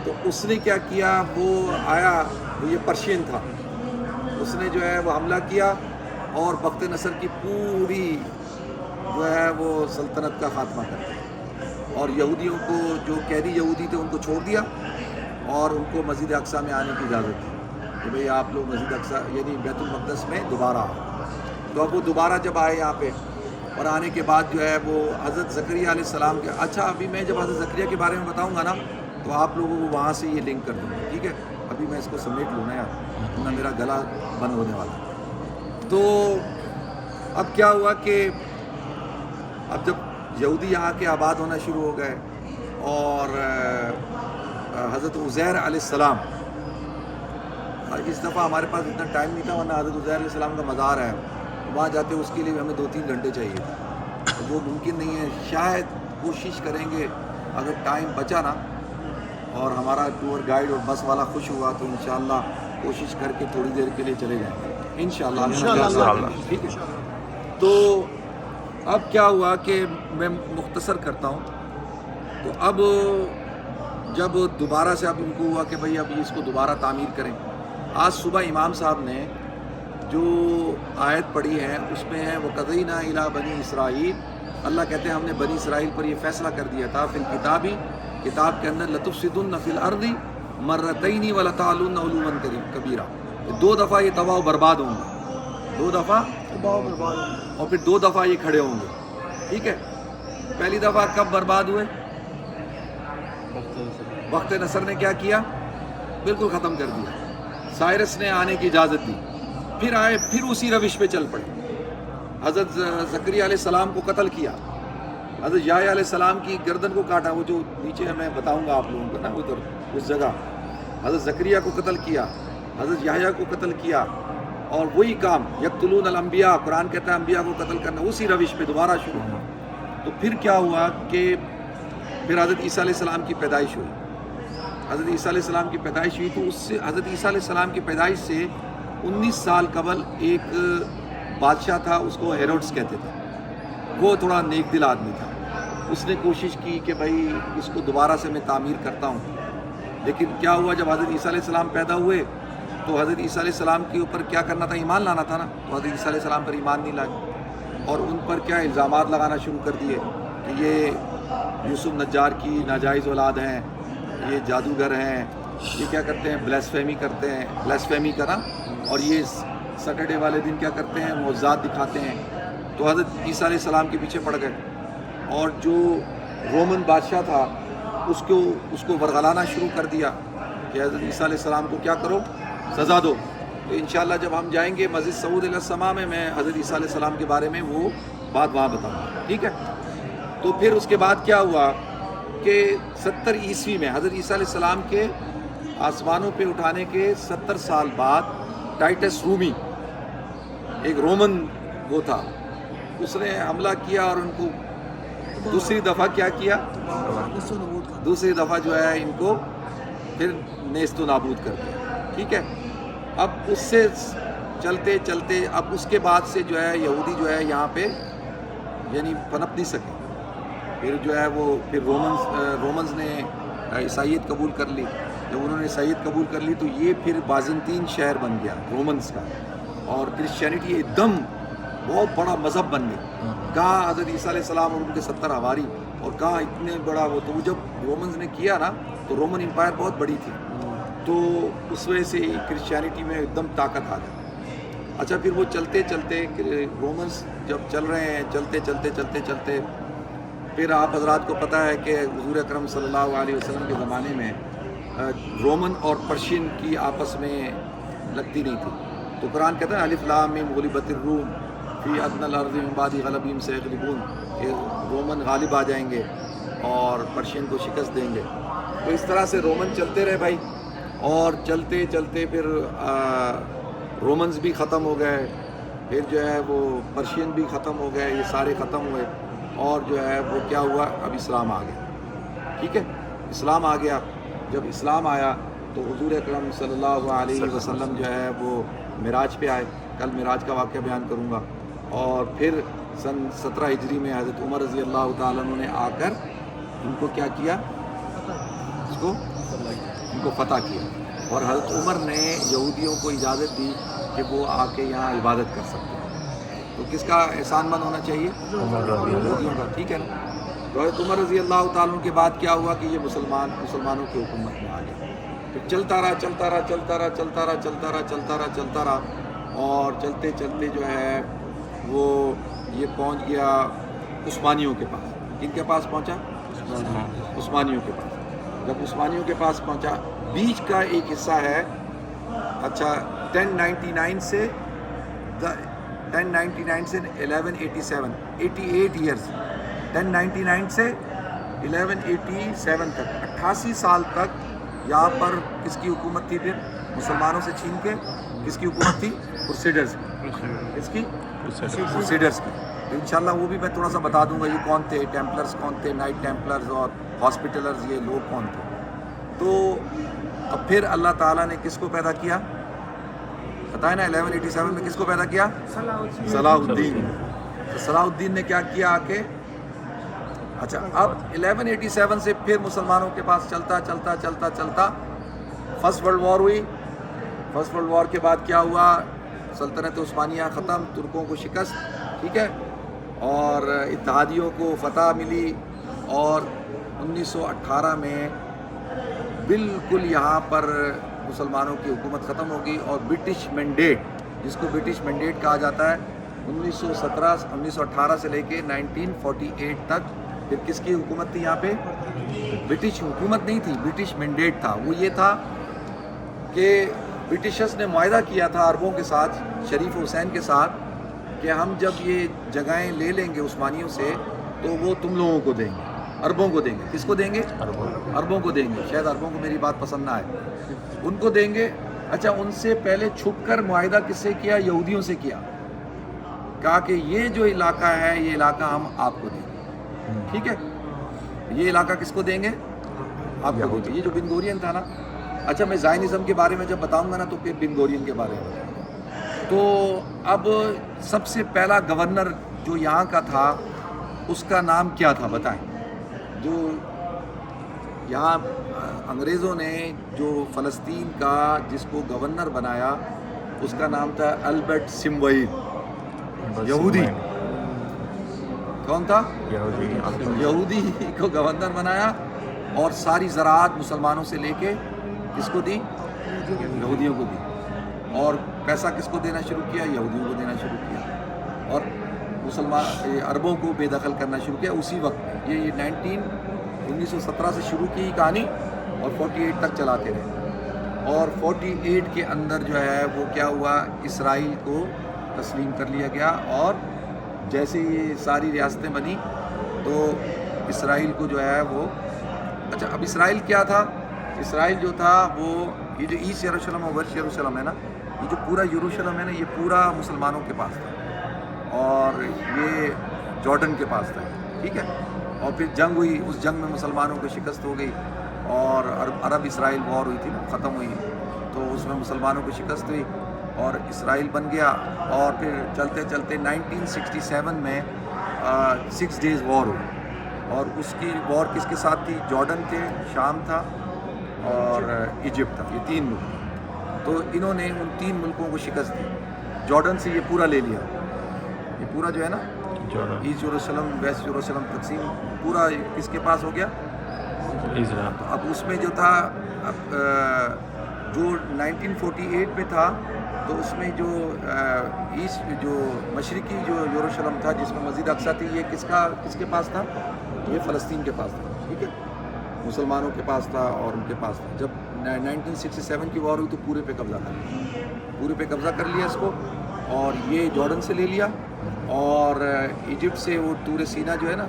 تو اس نے کیا کیا، وہ آیا، وہ یہ پرشین تھا، اس نے جو ہے وہ حملہ کیا اور بخت نصر کی پوری جو ہے وہ سلطنت کا خاتمہ کر دیا، اور یہودیوں کو جو قیدی یہودی تھے ان کو چھوڑ دیا اور ان کو مسجد اقصیٰ میں آنے کی اجازت دی کہ بھئی آپ لوگ مسجد اقصیٰ یعنی بیت المقدس میں دوبارہ آؤ. تو اب وہ دوبارہ جب آئے یہاں پہ، اور آنے کے بعد جو ہے وہ حضرت زکریا علیہ السلام کے، اچھا ابھی میں جب حضرت زکریا کے بارے میں بتاؤں گا نا تو آپ لوگوں کو وہاں سے یہ لنک کر دوں گا، ٹھیک ہے؟ ابھی میں اس کو سمیٹ لوں نا یار، ورنہ میرا گلا بند ہونے والا. تو اب کیا ہوا کہ اب جب یہودی یہاں کے آباد ہونا شروع ہو گئے، اور حضرت عزیر علیہ السلام، اس دفعہ ہمارے پاس اتنا ٹائم نہیں تھا ورنہ حضرت عزیر علیہ السلام کا مزار ہے، وہاں جاتے اس کے لیے ہمیں 2-3 گھنٹے چاہیے، وہ ممکن نہیں ہے. شاید کوشش کریں گے اگر ٹائم بچا نا اور ہمارا ٹور گائیڈ اور بس والا خوش ہوا تو انشاءاللہ کوشش کر کے تھوڑی دیر کے لیے چلے جائیں گے انشاءاللہ. ٹھیک ہے. تو اب کیا ہوا کہ میں مختصر کرتا ہوں. تو اب جب دوبارہ سے اب ان کو ہوا کہ بھئی اب اس کو دوبارہ تعمیر کریں. آج صبح امام صاحب نے جو آیت پڑھی ہے اس میں ہے وَقَضَيْنَا إِلَىٰ بَنِي اسرائیل، اللہ کہتے ہیں ہم نے بنی اسرائیل پر یہ فیصلہ کر دیا تھا فی الکتابی، کتاب کے اندر لَتُفْسِدُنَّ فِي الْأَرْضِ مَرَّتَيْنِ وَلَتَعْلُنَّ عُلُوًّا كَبِيرًا. 2 دفعہ یہ تباہ و برباد ہوں گے، 2 دفعہ تباہ و برباد ہوں گے، اور پھر 2 دفعہ یہ کھڑے ہوں گے. ٹھیک ہے. پہلی دفعہ کب برباد ہوئے؟ بخت نصر نے کیا کیا؟ بالکل ختم کر دیا. سائرس نے آنے کی اجازت دی، پھر آئے، پھر اسی روش پہ چل پڑے. حضرت زکریا علیہ السلام کو قتل کیا، حضرت یحییٰ علیہ السلام کی گردن کو کاٹا، وہ جو نیچے میں بتاؤں گا آپ لوگوں کو نا ادھر اس جگہ، حضرت زکریا کو قتل کیا، حضرت یحییٰ کو قتل کیا، اور وہی کام یقتلون الانبیاء، قرآن کہتا ہے انبیاء کو قتل کرنا، اسی روش پہ دوبارہ شروع ہوا. تو پھر کیا ہوا کہ پھر حضرت عیسیٰ علیہ السلام کی پیدائش ہوئی. حضرت عیسیٰ علیہ السلام کی پیدائش ہوئی تو اس سے حضرت عیسیٰ علیہ السلام کی پیدائش سے 19 سال قبل ایک بادشاہ تھا، اس کو ہیروڈس کہتے تھے. وہ تھوڑا نیک دل آدمی تھا، اس نے کوشش کی کہ بھائی اس کو دوبارہ سے میں تعمیر کرتا ہوں. لیکن کیا ہوا، جب حضرت عیسیٰ علیہ السلام پیدا ہوئے تو حضرت عیسیٰ علیہ السلام کے اوپر کیا کرنا تھا؟ ایمان لانا تھا نا. تو حضرت عیسیٰ علیہ السلام پر ایمان نہیں لائے، اور ان پر کیا الزامات لگانا شروع کر دیے کہ یہ یوسف نجار کی ناجائز اولاد ہیں، یہ جادوگر ہیں، یہ کیا کرتے ہیں؟ بلیسفیمی کرتے ہیں، بلیسفیمی کرنا، اور یہ سیٹرڈے والے دن کیا کرتے ہیں؟ معجزات دکھاتے ہیں. تو حضرت عیسیٰ علیہ السلام کے پیچھے پڑ گئے، اور جو رومن بادشاہ تھا اس کو ورغلانا شروع کر دیا کہ حضرت عیسیٰ علیہ السلام کو کیا کرو؟ سزا دو. تو انشاءاللہ جب ہم جائیں گے مسجد سعود علیہ السلام میں حضرت عیسیٰ علیہ السلام کے بارے میں وہ بات وہاں بتاؤں گا. ٹھیک ہے. تو پھر اس کے بعد کیا ہوا کہ 70 عیسوی میں حضرت عیسیٰ علیہ السلام کے آسمانوں پہ اٹھانے کے 70 سال بعد ٹائٹس رومی، ایک رومن وہ تھا، اس نے حملہ کیا اور ان کو دوسری دفعہ کیا کیا؟ دوسری دفعہ جو ہے ان کو پھر نیست و نابود کر دیا. ٹھیک ہے. اب اس سے چلتے چلتے اب اس کے بعد سے جو ہے یہودی جو ہے یہاں پہ یعنی پنپ نہیں سکے. پھر جو ہے وہ پھر رومنز نے عیسائیت قبول کر لی. جب انہوں نے عیسائیت قبول کر لی تو یہ پھر بازنطین شہر بن گیا رومنز کا، اور کرسچینٹی ایک دم بہت بڑا مذہب بن گیا. کہاں حضرت عیسیٰ علیہ السلام اور ان کے 70 حواری، اور کہاں اتنے بڑا وہ. تو جب رومنز نے کیا نا تو رومن امپائر بہت بڑی تھی، تو اس وجہ سے کرسچینٹی میں ایک دم طاقت آ گئی. اچھا پھر وہ چلتے چلتے رومنز جب چل رہے ہیں، چلتے چلتے چلتے چلتے پھر آپ حضرات کو پتہ ہے کہ حضور اکرم صلی اللہ علیہ وسلم کے زمانے میں رومن اور پرشین کی آپس میں لگتی نہیں تھی. تو قرآن کہتا ہے الف لام میم غلبت الروم فی ادنی الارض من بعد غلبہم سیغلبون، کہ رومن غالب آ جائیں گے اور پرشین کو شکست دیں گے. تو اس طرح سے رومن چلتے رہے بھائی، اور چلتے چلتے پھر رومنز بھی ختم ہو گئے، پھر جو ہے وہ پرشین بھی ختم ہو گئے، یہ سارے ختم ہوئے، اور جو ہے وہ کیا ہوا؟ اب اسلام آ گیا. ٹھیک ہے. اسلام آ گیا. جب اسلام آیا تو حضور اکرم صلی اللہ علیہ وسلم جو ہے وہ معراج پہ آئے. کل معراج کا واقعہ بیان کروں گا. اور پھر سن 17 ہجری میں حضرت عمر رضی اللہ تعالیٰ عنہ نے آ کر ان کو کیا کیا, اس کو ان کو فتح کیا. اور حضرت عمر نے یہودیوں کو اجازت دی کہ وہ آ کے یہاں عبادت کر سکتے ہیں. تو کس کا احسان مند ہونا چاہیے؟ یہودیوں کا. ٹھیک ہے نا. تو حضرت عمر رضی اللہ تعالیٰ عنہ کے بعد کیا ہوا کہ یہ مسلمانوں کی حکومت میں آ گیا. پھر چلتا رہا اور چلتے چلتے جو ہے وہ یہ پہنچ گیا عثمانیوں کے پاس. کن کے پاس پہنچا؟ عثمانیوں کے پاس. جب عثمانیوں کے پاس پہنچا, بیچ کا ایک حصہ ہے, اچھا 1099 سے 1187 88 ایئرس, 1099 سے 1187 تک 88 سال تک یہاں پر کس کی حکومت تھی؟ پھر مسلمانوں سے چھین کے کس کی حکومت تھی؟ کرسیڈرز کی. کس کی؟ کرسیڈرز کی. تو انشاءاللہ وہ بھی میں تھوڑا سا بتا دوں گا یہ کون تھے, ٹیمپلرز کون تھے, نائٹ ٹیمپلرز اور ہاسپٹلرز, یہ لوگ کون تھے. تو اب پھر اللہ تعالیٰ نے کس کو پیدا کیا بتائیں نا, 1187 میں کس کو پیدا کیا؟ صلاح الدین. تو صلاح الدین نے کیا کیا آ کے, اچھا اب 1187 سے پھر مسلمانوں کے پاس چلتا فرسٹ ورلڈ وار ہوئی. فرسٹ ورلڈ وار کے بعد کیا ہوا؟ سلطنت عثمانیہ ختم, ترکوں کو شکست, ٹھیک ہے, اور اتحادیوں کو فتح ملی. اور 1918 میں بالکل یہاں پر مسلمانوں کی حکومت ختم ہو گئی. اور برٹش مینڈیٹ, جس کو برٹش مینڈیٹ کہا جاتا ہے, 1918 سے لے کے 1948 تک پھر کس کی حکومت تھی یہاں پہ؟ برٹش حکومت نہیں تھی, برٹش مینڈیٹ تھا. وہ یہ تھا کہ برٹشرز نے معاہدہ کیا تھا عربوں کے ساتھ, شریف حسین کے ساتھ, کہ ہم جب یہ جگہیں لے لیں گے عثمانیوں سے تو وہ تم لوگوں کو دیں گے, عربوں کو دیں گے. کس کو دیں گے؟ عربوں کو دیں گے. شاید عربوں کو میری بات پسند نہ آئے, ان کو دیں گے. اچھا ان سے پہلے چھپ کر معاہدہ کس سے کیا؟ یہودیوں سے کیا. کہا کہ یہ جو علاقہ ہے یہ علاقہ ہم آپ کو دیں گے, ٹھیک ہے, یہ علاقہ کس کو دیں گے؟ آپ کو دیں گے. یہ جو بن گورین تھا نا, اچھا میں زائنزم کے بارے میں جب بتاؤں گا نا تو پھر بن گورین کے بارے میں بتاؤں گا. تو اب سب سے پہلا گورنر جو یہاں کا تھا اس کا نام کیا تھا بتائیں؟ جو یہاں انگریزوں نے جو فلسطین کا جس کو گورنر بنایا اس کا نام تھا البرٹ سموئیل. یہودی کون تھا؟ یہودی کو گورنر بنایا. اور ساری زراعت مسلمانوں سے لے کے کس کو دی؟ یہودیوں کو دی. اور پیسہ کس کو دینا شروع کیا؟ یہودیوں کو دینا شروع کیا. اور عربوں کو بے دخل کرنا شروع کیا اسی وقت. یہ 1917 سے شروع کی کہانی اور 48 تک چلاتے رہے. اور 48 کے اندر جو ہے وہ کیا ہوا, اسرائیل کو تسلیم کر لیا گیا. اور جیسے یہ ساری ریاستیں بنی تو اسرائیل کو جو ہے وہ, اچھا اب اسرائیل کیا تھا؟ اسرائیل جو تھا وہ یہ جو ایسٹ یروشلم اور ویسٹ یروشلم ہے نا, یہ جو پورا یروشلم ہے نا, یہ پورا مسلمانوں کے پاس تھا. اور یہ جارڈن کے پاس تھا, ٹھیک ہے. اور پھر جنگ ہوئی, اس جنگ میں مسلمانوں کو شکست ہو گئی اور عرب اسرائیل وار ہوئی تھی نا, ختم ہوئی, تو اس میں مسلمانوں کو شکست ہوئی اور اسرائیل بن گیا. اور پھر چلتے چلتے 1967 میں 6 ڈیز وار ہوئی. اور اس کی وار کس کے ساتھ تھی؟ جارڈن تھے, شام تھا اور ایجپٹ تھا. یہ 3 ملک. تو انہوں نے ان 3 ملکوں کو شکست دی. جارڈن سے یہ پورا لے لیا, یہ پورا جو ہے نا ایسٹ یروشلم ویسٹ یروشلم تقسیم پورا کس کے پاس ہو گیا؟ اسرائیل. تو اب اس میں جو تھا, اب جو 1948 میں تھا تو اس میں جو ایسٹ جو مشرقی جو یروشلم تھا جس میں مسجد اقصیٰ تھی, یہ کس کے پاس تھا؟ یہ فلسطین کے پاس تھا, ٹھیک ہے, مسلمانوں کے پاس تھا اور ان کے پاس تھا. جب 1967 کی وار ہوئی تو پورے پہ قبضہ کر لیا, پورے پہ قبضہ کر لیا اس کو. اور یہ جارڈن سے لے لیا اور ایجپٹ سے وہ طور سینا جو ہے نا,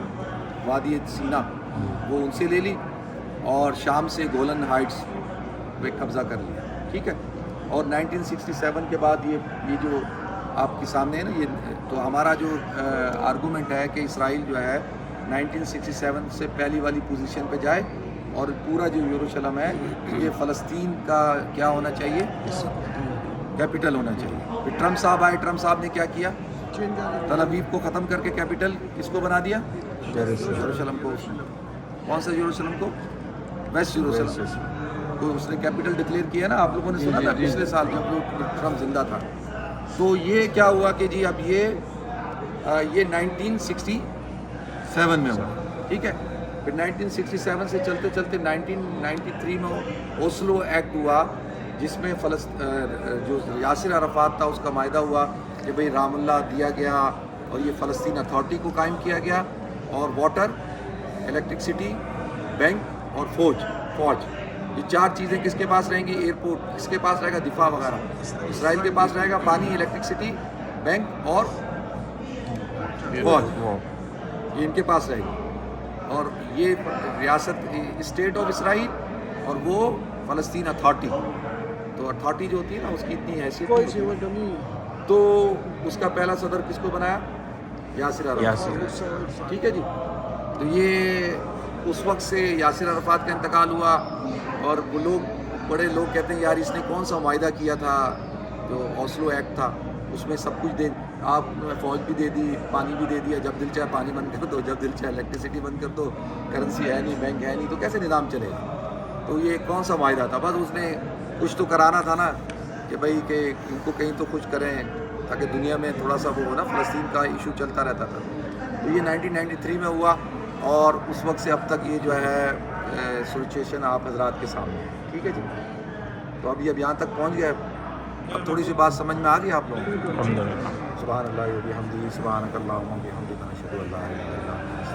وادی سینا, وہ ان سے لے لی. اور شام سے گولن ہائٹس پہ قبضہ کر لیا, ٹھیک ہے. اور 1967 کے بعد یہ جو آپ کے سامنے ہے نا, یہ تو ہمارا جو آرگومنٹ ہے کہ اسرائیل جو ہے 1967 سے پہلی والی پوزیشن پہ جائے اور پورا جو یروشلم ہے یہ فلسطین کا کیا ہونا چاہیے، کیپٹل ہونا چاہیے. پھر ٹرمپ صاحب آئے، ٹرمپ صاحب نے کیا کیا، تل ابیب کو ختم کر کے کیپٹل کس کو بنا دیا، یروشلم کو. کون سا یروشلم کو، ویسٹ یروشلم کو اس نے کیپٹل ڈکلیئر کیا نا. آپ لوگوں نے سنا تھا پچھلے سال جب ٹرمپ زندہ تھا. تو یہ کیا ہوا کہ جی اب یہ 1967 میں ہوا، ٹھیک ہے. پھر 1967 سے چلتے چلتے 1993 میں اوسلو ایکٹ ہوا، جس میں جو یاسر عرفات تھا اس کا معاہدہ ہوا کہ بھئی رام اللہ دیا گیا اور یہ فلسطین اتھارٹی کو قائم کیا گیا، اور واٹر، الیکٹرکسٹی، بینک اور فوج. یہ چار چیزیں کس کے پاس رہیں گی، ایئرپورٹ کس کے پاس رہے گا، دفاع وغیرہ اسرائیل کے پاس رہے گا، پانی، الیکٹرکسٹی، بینک اور فوج یہ ان کے پاس رہے گی. اور یہ ریاست اسٹیٹ آف اسرائیل اور وہ فلسطین اتھارٹی. تو اتھارٹی جو ہوتی ہے نا اس کی اتنی حیثیت نہیں ہوتی. تو اس کا پہلا صدر کس کو بنایا، یاسر عرفات، ٹھیک ہے جی. تو یہ اس وقت سے یاسر عرفات کا انتقال ہوا، اور وہ لوگ بڑے لوگ کہتے ہیں یار اس نے کون سا معاہدہ کیا تھا، جو اوسلو ایکٹ تھا اس میں سب کچھ آپ فوج بھی دے دی، پانی بھی دے دیا، جب دل چاہے پانی بند کر دو، جب دل چاہے الیکٹریسٹی بند کر دو، کرنسی ہے نہیں، بینک ہے نہیں، تو کیسے نظام چلے گا. تو یہ کون سا معاہدہ تھا، بس اس نے کچھ تو کرانا تھا نا کہ بھائی کہ ان کو کہیں تو خوش کریں تاکہ دنیا میں تھوڑا سا وہ ہو نا، فلسطین کا ایشو چلتا رہتا تھا. تو یہ 1993 میں ہوا، اور اس وقت سے اب تک یہ جو ہے سچویشن آپ حضرات کے سامنے ہے، ٹھیک ہے جی. تو اب یہاں تک پہنچ گیا. اب تھوڑی سی بات سمجھ میں آ گئی آپ لوگوں کو. الحمدللہ. سبحان اللہ و بحمدہ، سبحانک اللہم و بحمدک، نشہد ان لا الہ الا انت.